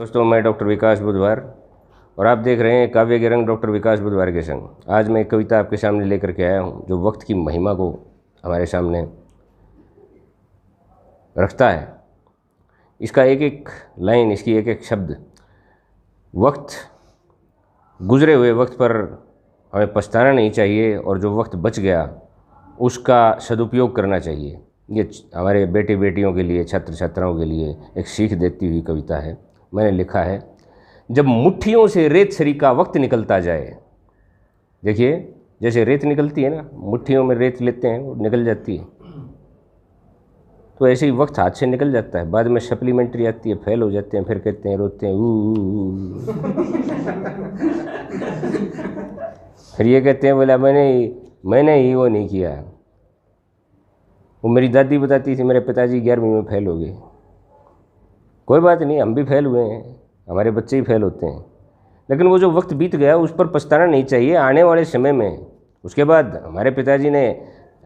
दोस्तों, मैं डॉक्टर विकास बुधवार और आप देख रहे हैं काव्य के रंग डॉक्टर विकास बुधवार के संग। आज मैं एक कविता आपके सामने लेकर के आया हूं जो वक्त की महिमा को हमारे सामने रखता है। इसका एक एक लाइन, इसकी एक एक शब्द वक्त, गुजरे हुए वक्त पर हमें पछताना नहीं चाहिए और जो वक्त बच गया उसका सदुपयोग करना चाहिए। ये हमारे बेटे बेटियों के लिए, छात्र छात्राओं के लिए एक सीख देती हुई कविता है। मैंने लिखा है, जब मुट्ठियों से रेत सरीका वक्त निकलता जाए। देखिए, जैसे रेत निकलती है ना, मुट्ठियों में रेत लेते हैं वो निकल जाती है, तो ऐसे ही वक्त हाथ से निकल जाता है। बाद में सप्लीमेंट्री आती है, फेल हो जाते हैं, फिर कहते हैं, रोते हैं फिर ये कहते हैं, बोला मैंने ही वो नहीं किया। वो मेरी दादी बताती थी, मेरे पिताजी 11वीं में फेल हो गए। कोई बात नहीं, हम भी फेल हुए हैं, हमारे बच्चे ही फेल होते हैं, लेकिन वो जो वक्त बीत गया उस पर पछताना नहीं चाहिए आने वाले समय में। उसके बाद हमारे पिताजी ने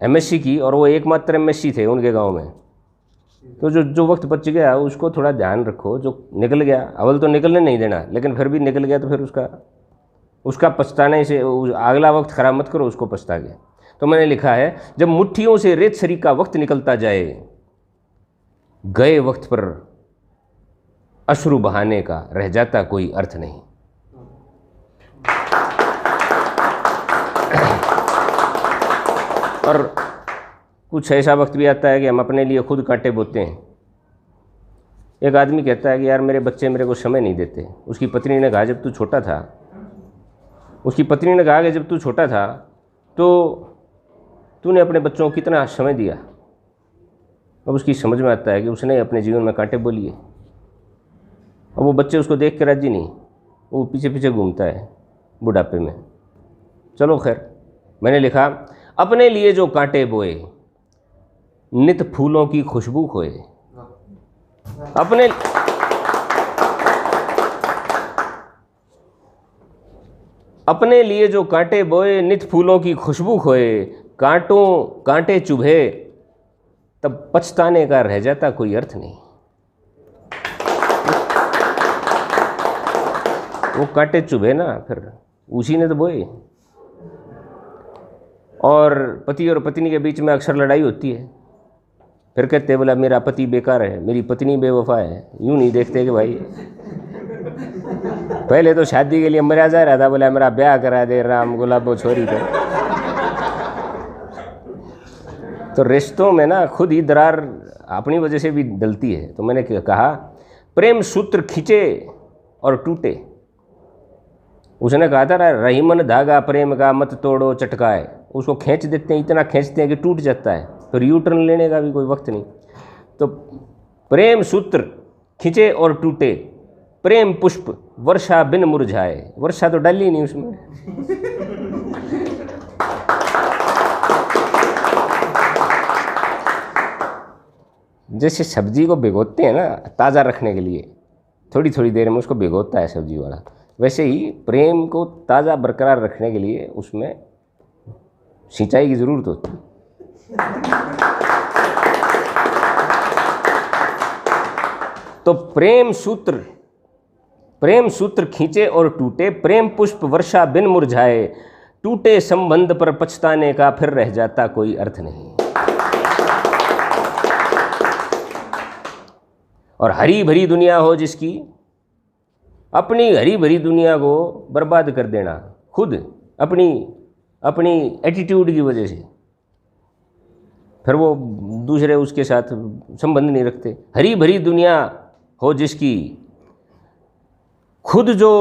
एमएससी की और वो एकमात्र एमएससी थे उनके गांव में। तो जो वक्त बच गया उसको थोड़ा ध्यान रखो। जो निकल गया, अव्वल तो निकलने नहीं देना, लेकिन फिर भी निकल गया तो फिर उसका पछताने से अगला वक्त खराब मत करो उसको पछता के। तो मैंने लिखा है, जब मुट्ठियों से रेत सरीका वक्त निकलता जाए, गए वक्त पर अश्रु बहाने का रह जाता कोई अर्थ नहीं। और कुछ ऐसा वक्त भी आता है कि हम अपने लिए खुद कांटे बोते हैं। एक आदमी कहता है कि यार मेरे बच्चे मेरे को समय नहीं देते। उसकी पत्नी ने कहा, जब तू छोटा था तो तूने अपने बच्चों को कितना समय दिया। अब उसकी समझ में आता है कि उसने अपने जीवन में कांटे बो लिए। अब वो बच्चे उसको देख के राजी नहीं, वो पीछे पीछे घूमता है बुढ़ापे में। चलो खैर, मैंने लिखा, अपने लिए जो कांटे बोए नित फूलों की खुशबू खोए। अपने लिए जो कांटे बोए नित फूलों की खुशबू खोए। कांटे चुभे तब पछताने का रह जाता कोई अर्थ नहीं। वो कांटे चुभे ना, फिर उसी ने तो बोए। और पति और पत्नी के बीच में अक्सर लड़ाई होती है। फिर कहते हैं, बोला मेरा पति बेकार है, मेरी पत्नी बेवफा है। यूं नहीं देखते कि भाई पहले तो शादी के लिए मरा जा रहा था, बोला मेरा ब्याह करा दे राम गुलाबो छोरी को। तो रिश्तों में ना खुद ही दरार अपनी वजह से भी डलती है। तो मैंने कहा, प्रेम सूत्र खींचे और टूटे। उसने कहा था, रहीमन धागा प्रेम का मत तोड़ो चटकाए। उसको खींच देते हैं, इतना खींचते हैं कि टूट जाता है, फिर यू टर्न लेने का भी कोई वक्त नहीं। तो प्रेम सूत्र खींचे और टूटे, प्रेम पुष्प वर्षा बिन मुरझाए। वर्षा तो डाली नहीं उसमें। जैसे सब्जी को भिगोते हैं ना ताज़ा रखने के लिए, थोड़ी थोड़ी देर में उसको भिगोता है सब्जी वाला, वैसे ही प्रेम को ताज़ा बरकरार रखने के लिए उसमें सिंचाई की ज़रूरत होती है। तो प्रेम सूत्र खींचे और टूटे, प्रेम पुष्प वर्षा बिन मुरझाए। टूटे संबंध पर पछताने का फिर रह जाता कोई अर्थ नहीं। और हरी भरी दुनिया हो जिसकी, अपनी हरी भरी दुनिया को बर्बाद कर देना खुद अपनी एटीट्यूड की वजह से, फिर वो दूसरे उसके साथ संबंध नहीं रखते। हरी भरी दुनिया हो जिसकी, खुद जो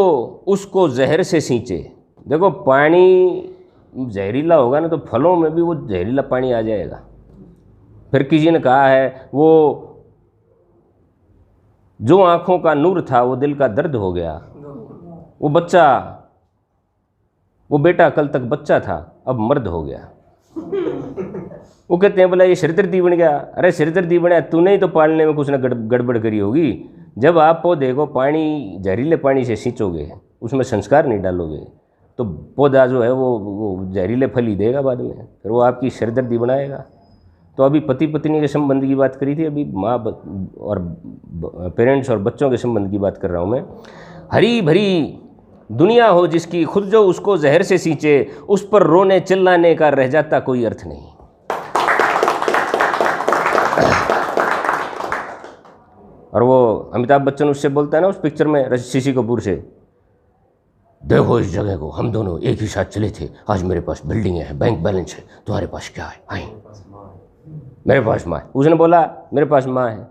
उसको जहर से सींचे। देखो, पानी जहरीला होगा ना तो फलों में भी वो जहरीला पानी आ जाएगा। फिर किसी ने कहा है, वो जो आँखों का नूर था वो दिल का दर्द हो गया। वो बेटा कल तक बच्चा था, अब मर्द हो गया। वो कहते हैं, बोला ये सिरदर्दी बन गया। अरे सिरदर्दी बना, तूने ही तो पालने में कुछ ना गड़बड़ करी होगी। जब आप पौधे को पानी, जहरीले पानी से सींचोगे, उसमें संस्कार नहीं डालोगे, तो पौधा जो है वो जहरीले फल ही देगा बाद में, फिर वो आपकी सिरदर्दी बनाएगा। तो अभी पति पत्नी के संबंध की बात करी थी, अभी माँ और पेरेंट्स और बच्चों के संबंध की बात कर रहा हूँ मैं। हरी भरी दुनिया हो जिसकी, खुद जो उसको जहर से सींचे, उस पर रोने चिल्लाने का रह जाता कोई अर्थ नहीं। और वो अमिताभ बच्चन उससे बोलता है ना उस पिक्चर में शशि कपूर से, देखो इस जगह को, हम दोनों एक ही साथ चले थे, आज मेरे पास बिल्डिंग है, बैंक बैलेंस है, तुम्हारे पास क्या है? आई मेरे पास माँ है। उसने बोला मेरे पास माँ है।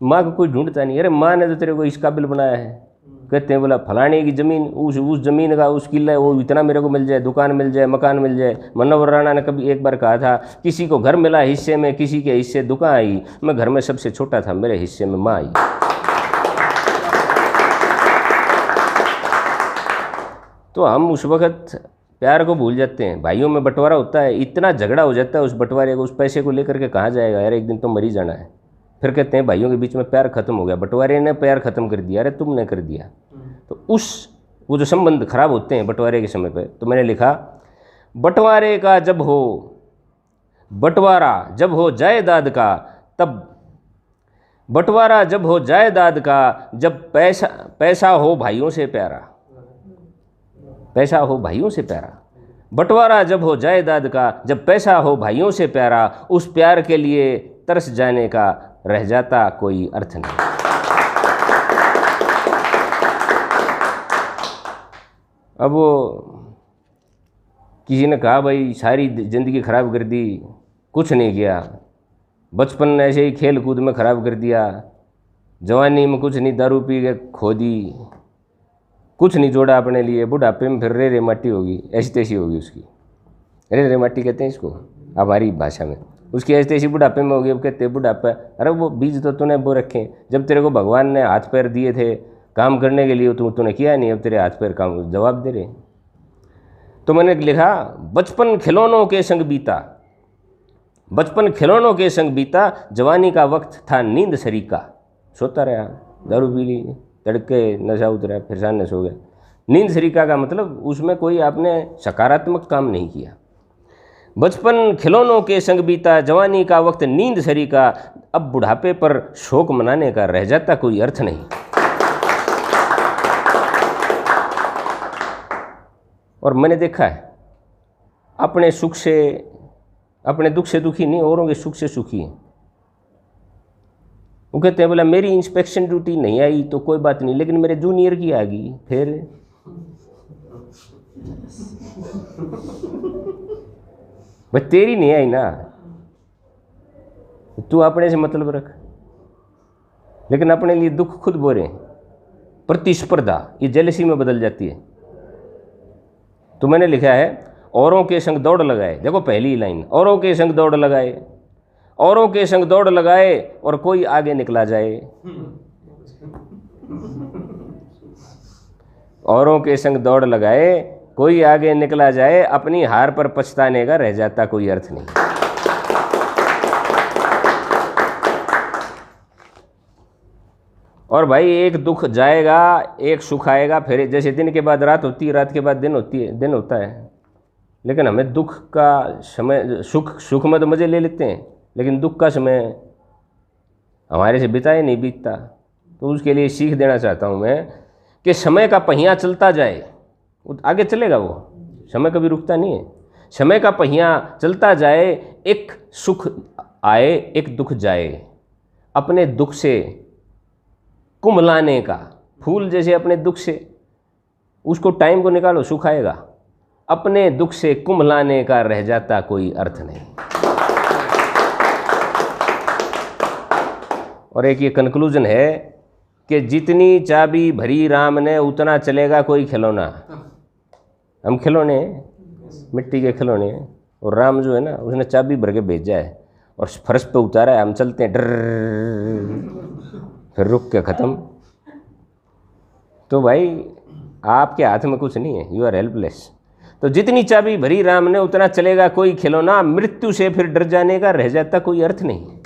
माँ को कोई ढूंढता नहीं, अरे माँ ने तो तेरे को इस काबिल बनाया है। कहते हैं बोला फलाने की ज़मीन, उस ज़मीन का उस किला है, वो इतना मेरे को मिल जाए, दुकान मिल जाए, मकान मिल जाए। मनोहर राणा ने कभी एक बार कहा था, किसी को घर मिला हिस्से में, किसी के हिस्से दुकान आई, मैं घर में सबसे छोटा था, मेरे हिस्से में माँ आई। तो हम उस वक़्त प्यार को भूल जाते हैं। भाइयों में बंटवारा होता है, इतना झगड़ा हो जाता है उस बंटवारे को, उस पैसे को लेकर के कहाँ जाएगा यार, एक दिन तो मर ही जाना है। फिर कहते हैं भाइयों के बीच में प्यार खत्म हो गया, बंटवारे ने प्यार खत्म कर दिया। अरे तुमने कर दिया। तो वो जो संबंध खराब होते हैं बंटवारे के समय पे, तो मैंने लिखा बंटवारे का जब हो, बंटवारा जब हो जायदाद का, तब बंटवारा जब हो जायदाद का, जब पैसा हो भाइयों से प्यारा, पैसा हो भाइयों से प्यारा। बंटवारा जब हो जायदाद का, जब पैसा हो भाइयों से प्यारा, उस प्यार के लिए तरस जाने का रह जाता कोई अर्थ नहीं। अब वो किसी ने कहा भाई सारी ज़िंदगी ख़राब कर दी, कुछ नहीं किया, बचपन ऐसे ही खेल कूद में ख़राब कर दिया, जवानी में कुछ नहीं, दारू पी के खो दी, कुछ नहीं जोड़ा अपने लिए, बुढ़ापे में फिर रे माटी होगी, ऐसी तैसी होगी उसकी। रे माटी कहते हैं इसको हमारी भाषा में, उसकी ऐसी तैसी बुढ़ापे में होगी। अब कहते हैं बुढ़ापा, अरे वो बीज तो तूने बो रखे, जब तेरे को भगवान ने हाथ पैर दिए थे काम करने के लिए, तूने किया नहीं, अब तेरे हाथ पैर काम जवाब दे रहे। तो मैंने लिखा बचपन खिलौनों के संग बीता, बचपन खिलौनों के संग बीता, जवानी का वक्त था नींद सरीका। सोता रहा, दारू पी ली, तड़के नशा उतरा, फिर सामने सो गया। नींद सरीका का मतलब उसमें कोई आपने सकारात्मक काम नहीं किया। बचपन खिलौनों के संग बीता, जवानी का वक्त नींद सरीका, अब बुढ़ापे पर शोक मनाने का रह जाता कोई अर्थ नहीं। और मैंने देखा है अपने सुख से, अपने दुख से दुखी नहीं, औरों के सुख से सुखी है। वो कहते हैं बोला मेरी इंस्पेक्शन ड्यूटी नहीं आई तो कोई बात नहीं, लेकिन मेरे जूनियर की आ गई, फिर भाई तेरी नहीं आई ना, तू अपने से मतलब रख। लेकिन अपने लिए दुख खुद बोरे, प्रतिस्पर्धा ये जेलसी में बदल जाती है। तो मैंने लिखा है औरों के संग दौड़ लगाए, देखो पहली लाइन, औरों के संग दौड़ लगाए, औरों के संग दौड़ लगाए और कोई आगे निकला जाए। औरों के संग दौड़ लगाए, कोई आगे निकला जाए, अपनी हार पर पछताने का रह जाता कोई अर्थ नहीं। और भाई एक दुख जाएगा, एक सुख आएगा, फिर जैसे दिन के बाद रात होती है, रात के बाद दिन होती है, दिन होता है। लेकिन हमें दुख का समय, सुख में तो मज़े ले लेते हैं, लेकिन दुख का समय हमारे से बिताए नहीं बीतता। तो उसके लिए सीख देना चाहता हूँ मैं कि समय का पहिया चलता जाए, आगे चलेगा वो, समय कभी रुकता नहीं है। समय का पहिया चलता जाए, एक सुख आए एक दुख जाए, अपने दुख से कुम्हलाने का, फूल जैसे अपने दुख से उसको टाइम को निकालो, सुख आएगा। अपने दुख से कुम्हलाने का रह जाता कोई अर्थ नहीं। और एक ये कंक्लूजन है कि जितनी चाबी भरी राम ने उतना चलेगा कोई खिलौना। हम खिलौने हैं, मिट्टी के खिलौने हैं, और राम जो है ना उसने चाबी भर के भेजा है और फर्श पे उतारा है, हम चलते हैं डर, फिर रुक के ख़त्म। तो भाई आपके हाथ में कुछ नहीं है, यू आर हेल्पलेस। तो जितनी चाबी भरी राम ने उतना चलेगा कोई खिलौना, मृत्यु से फिर डर जाने का रह जाता कोई अर्थ नहीं।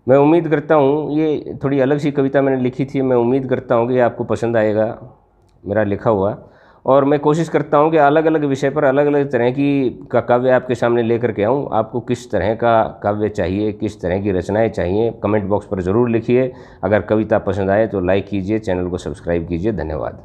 मैं उम्मीद करता हूँ, ये थोड़ी अलग सी कविता मैंने लिखी थी, मैं उम्मीद करता हूँ कि आपको पसंद आएगा मेरा लिखा हुआ। और मैं कोशिश करता हूँ कि अलग अलग विषय पर अलग अलग तरह की का काव्य आपके सामने लेकर के आऊँ। आपको किस तरह का काव्य चाहिए, किस तरह की रचनाएं चाहिए, कमेंट बॉक्स पर ज़रूर लिखिए। अगर कविता पसंद आए तो लाइक कीजिए, चैनल को सब्सक्राइब कीजिए। धन्यवाद।